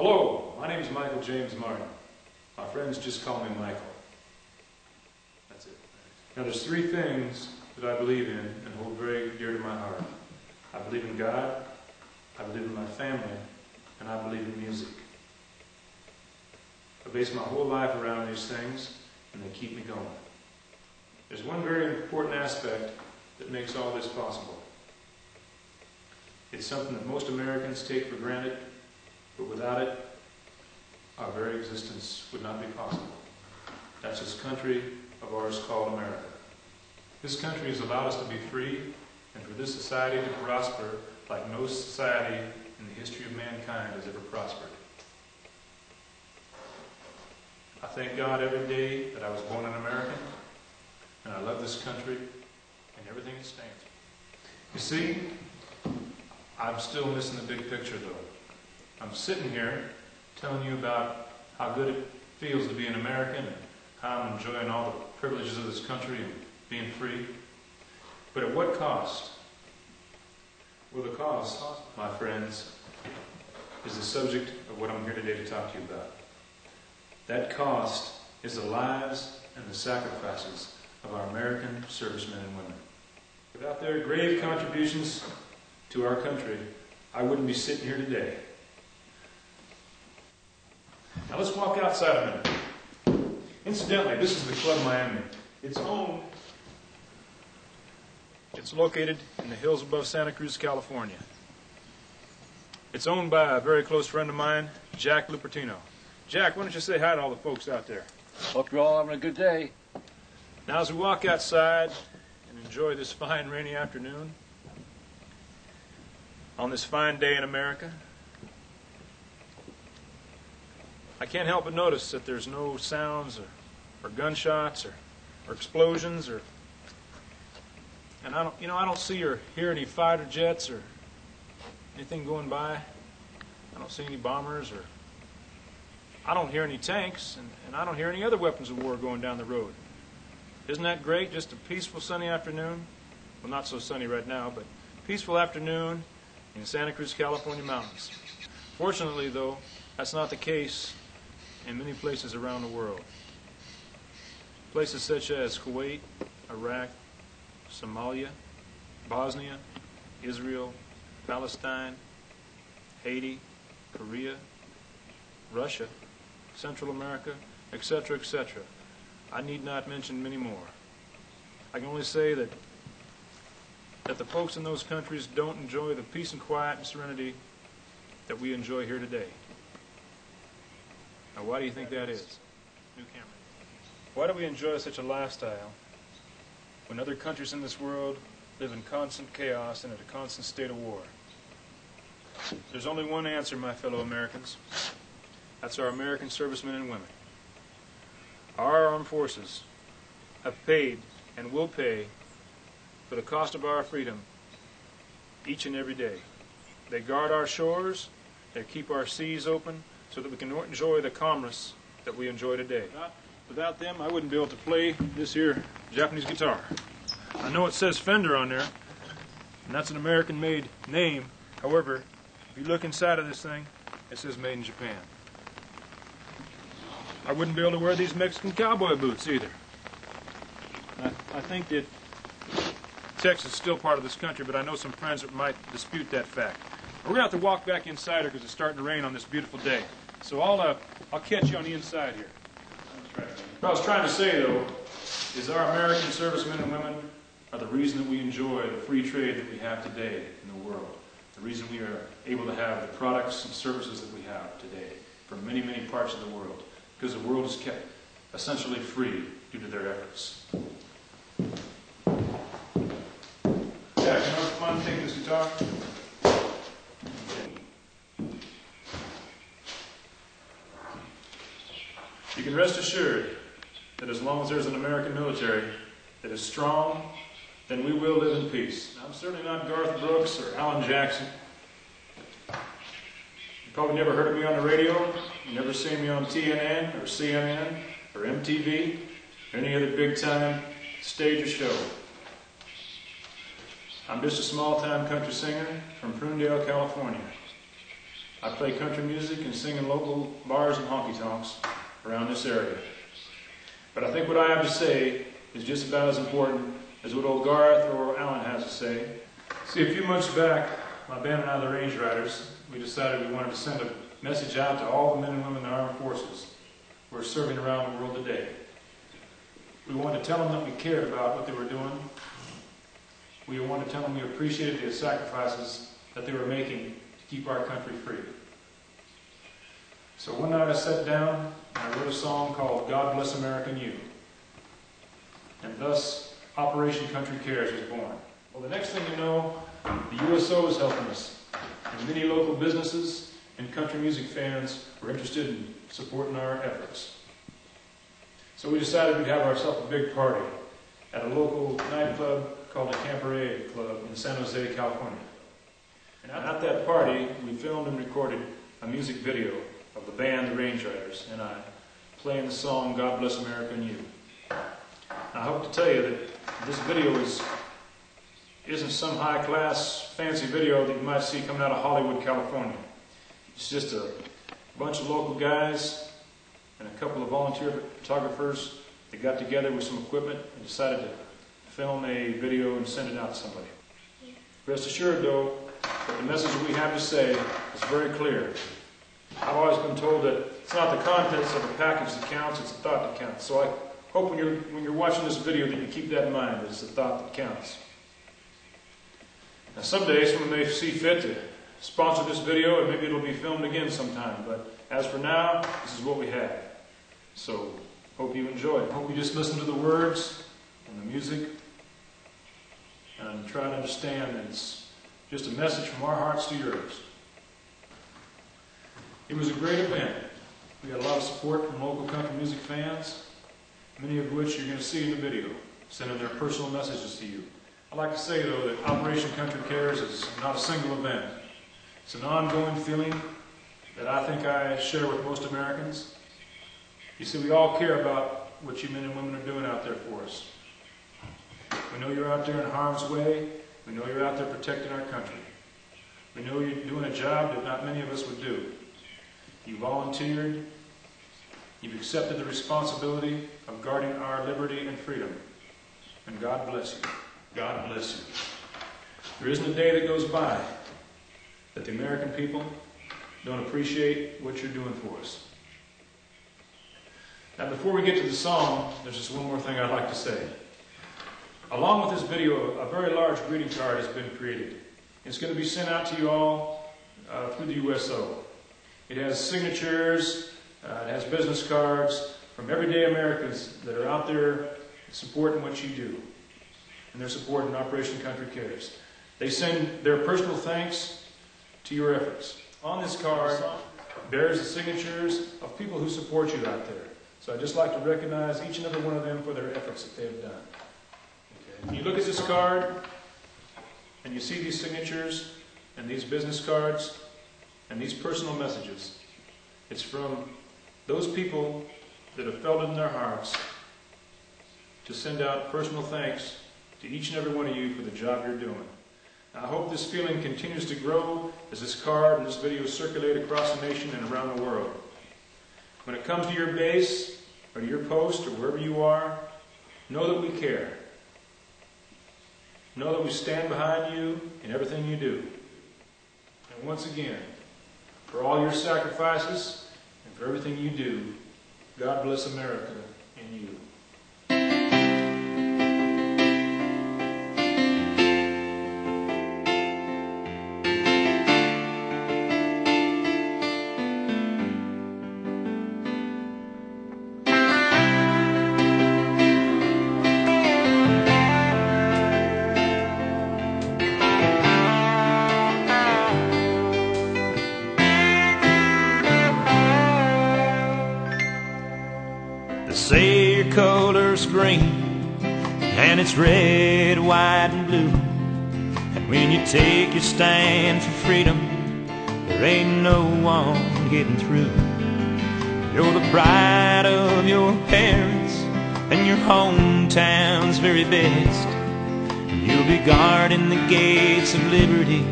Hello, my name is Michael James Martin. My friends just call me Michael. That's it. Now there's three things that I believe in and hold very dear to my heart. I believe in God, I believe in my family, and I believe in music. I base my whole life around these things, and they keep me going. There's one very important aspect that makes all this possible. It's something that most Americans take for granted, but without it, our very existence would not be possible. That's this country of ours called America. This country has allowed us to be free, and for this society to prosper like no society in the history of mankind has ever prospered. I thank God every day that I was born an American, and I love this country and everything it stands for. You see, I'm still missing the big picture though. I'm sitting here telling you about how good it feels to be an American and how I'm enjoying all the privileges of this country and being free. But at what cost? Well, the cost, my friends, is the subject of what I'm here today to talk to you about. That cost is the lives and the sacrifices of our American servicemen and women. Without their grave contributions to our country, I wouldn't be sitting here today. Now let's walk outside a minute. Incidentally, this is the Club Miami. It's located in the hills above Santa Cruz, California. It's owned by a very close friend of mine, Jack Lupertino. Jack, why don't you say hi to all the folks out there? Hope you're all having a good day. Now as we walk outside and enjoy this fine rainy afternoon, on this fine day in America, I can't help but notice that there's no sounds or gunshots or explosions and I don't see or hear any fighter jets or anything going by. I don't see any bombers or I don't hear any tanks and I don't hear any other weapons of war going down the road. Isn't that great? Just a peaceful sunny afternoon. Well, not so sunny right now, but peaceful afternoon in Santa Cruz, California mountains. Fortunately, though, that's not the case in many places around the world. Places such as Kuwait, Iraq, Somalia, Bosnia, Israel, Palestine, Haiti, Korea, Russia, Central America, etc., etc. I need not mention many more. I can only say that the folks in those countries don't enjoy the peace and quiet and serenity that we enjoy here today. Now, why do you think that is? New camera. Why do we enjoy such a lifestyle when other countries in this world live in constant chaos and in a constant state of war? There's only one answer, my fellow Americans. That's our American servicemen and women. Our armed forces have paid and will pay for the cost of our freedom each and every day. They guard our shores, they keep our seas open so that we can enjoy the commerce that we enjoy today. Without them, I wouldn't be able to play this here Japanese guitar. I know it says Fender on there, and that's an American-made name. However, if you look inside of this thing, it says made in Japan. I wouldn't be able to wear these Mexican cowboy boots either. I think that Texas is still part of this country, but I know some friends that might dispute that fact. We're going to have to walk back inside here because it's starting to rain on this beautiful day. So I'll catch you on the inside here. What I was trying to say, though, is our American servicemen and women are the reason that we enjoy the free trade that we have today in the world. The reason we are able to have the products and services that we have today from many, many parts of the world. Because the world is kept essentially free due to their efforts. Yeah, you know what's fun taking this guitar? You can rest assured that as long as there's an American military that is strong, then we will live in peace. Now, I'm certainly not Garth Brooks or Alan Jackson. You probably never heard of me on the radio. You never seen me on TNN or CNN or MTV or any other big-time stage or show. I'm just a small-time country singer from Prunedale, California. I play country music and sing in local bars and honky-tonks around this area. But I think what I have to say is just about as important as what old Garth or Alan has to say. See, a few months back, my band and I, the Range Riders, we decided we wanted to send a message out to all the men and women in the armed forces who are serving around the world today. We wanted to tell them that we cared about what they were doing. We wanted to tell them we appreciated the sacrifices that they were making to keep our country free. So one night I sat down and I wrote a song called God Bless America and You. And thus, Operation Country Cares was born. Well, the next thing you know, the USO is helping us. And many local businesses and country music fans were interested in supporting our efforts. So we decided we'd have ourselves a big party at a local nightclub called the Campere Club in San Jose, California. And at that party, we filmed and recorded a music video of the band, the Range Riders, and I playing the song, God Bless America and You. I hope to tell you that this video isn't some high-class, fancy video that you might see coming out of Hollywood, California. It's just a bunch of local guys and a couple of volunteer photographers that got together with some equipment and decided to film a video and send it out to somebody. Rest assured, though, that the message we have to say is very clear. I've always been told that it's not the contents of a package that counts, it's the thought that counts. So I hope when you're watching this video that you keep that in mind, that it's the thought that counts. Now someday someone may see fit to sponsor this video and maybe it'll be filmed again sometime, but as for now, this is what we have. So, hope you enjoy it. Hope you just listen to the words and the music and try to understand that it's just a message from our hearts to yours. It was a great event. We had a lot of support from local country music fans, many of which you're going to see in the video, sending their personal messages to you. I'd like to say, though, that Operation Country Cares is not a single event. It's an ongoing feeling that I think I share with most Americans. You see, we all care about what you men and women are doing out there for us. We know you're out there in harm's way. We know you're out there protecting our country. We know you're doing a job that not many of us would do. You volunteered. You've accepted the responsibility of guarding our liberty and freedom. And God bless you. God bless you. There isn't a day that goes by that the American people don't appreciate what you're doing for us. Now, before we get to the song, there's just one more thing I'd like to say. Along with this video, a very large greeting card has been created. It's going to be sent out to you all through the USO. It has signatures, it has business cards from everyday Americans that are out there supporting what you do. And they're supporting Operation Country Cares. They send their personal thanks to your efforts. On this card bears the signatures of people who support you out there. So I'd just like to recognize each and every one of them for their efforts that they've done. Okay. You look at this card, and you see these signatures, and these business cards, and these personal messages. It's from those people that have felt it in their hearts to send out personal thanks to each and every one of you for the job you're doing. I hope this feeling continues to grow as this card and this video circulate across the nation and around the world. When it comes to your base, or to your post, or wherever you are, know that we care. Know that we stand behind you in everything you do. And once again, for all your sacrifices and for everything you do, God bless America and you. They say your color's green, and it's red, white, and blue. And when you take your stand for freedom, there ain't no one getting through. You're the pride of your parents and your hometown's very best. And you'll be guarding the gates of liberty